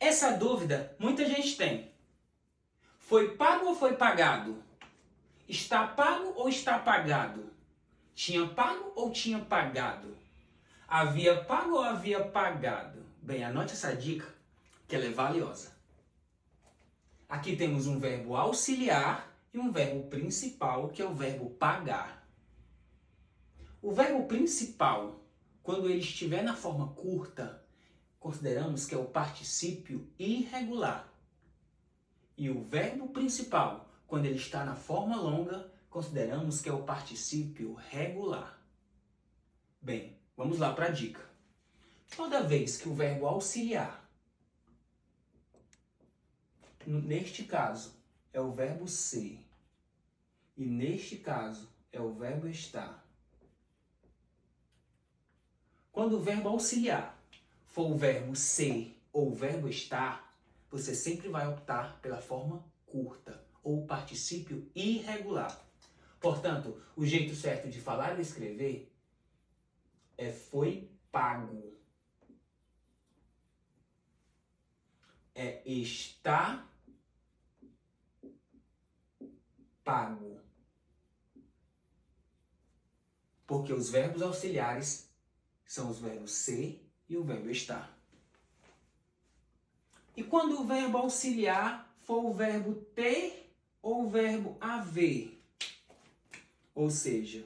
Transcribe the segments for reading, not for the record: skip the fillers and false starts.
Essa dúvida muita gente tem. Foi pago ou foi pagado? Está pago ou está pagado? Tinha pago ou tinha pagado? Havia pago ou havia pagado? Bem, anote essa dica, que ela é valiosa. Aqui temos um verbo auxiliar e um verbo principal, que é o verbo pagar. O verbo principal, quando ele estiver na forma curta, consideramos que é o particípio irregular. E o verbo principal, quando ele está na forma longa, consideramos que é o particípio regular. Bem, vamos lá para a dica. Toda vez que o verbo auxiliar, neste caso, é o verbo ser, e neste caso é o verbo estar. Quando o verbo auxiliar for o verbo ser ou o verbo estar, você sempre vai optar pela forma curta ou particípio irregular. Portanto, o jeito certo de falar e escrever é foi pago. É está pago. Porque os verbos auxiliares são os verbos ser e o verbo estar. E quando o verbo auxiliar for o verbo ter ou o verbo haver? Ou seja,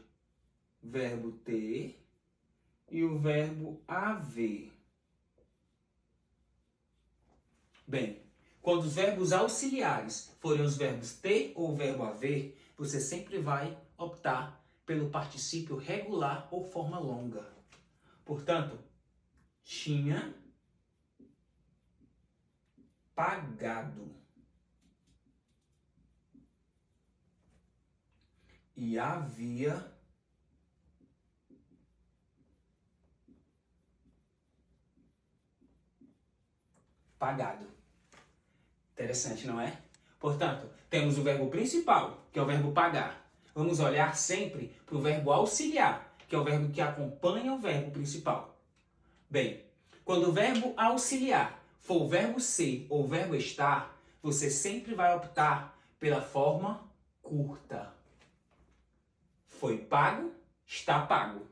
verbo ter e o verbo haver. Bem, quando os verbos auxiliares forem os verbos ter ou o verbo haver, você sempre vai optar pelo particípio regular ou forma longa. Portanto, tinha pagado e havia pagado. Interessante, não é? Portanto, temos o verbo principal, que é o verbo pagar. Vamos olhar sempre para o verbo auxiliar, que é o verbo que acompanha o verbo principal. Bem, quando o verbo auxiliar for o verbo ser ou o verbo estar, você sempre vai optar pela forma curta. Foi pago, está pago.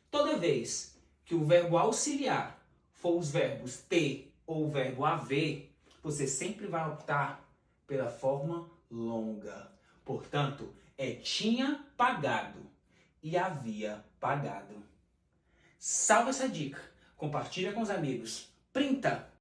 Toda vez que o verbo auxiliar for os verbos ter ou o verbo haver, você sempre vai optar pela forma longa. Portanto, é tinha pagado e havia pagado. Salva essa dica, compartilha com os amigos, printa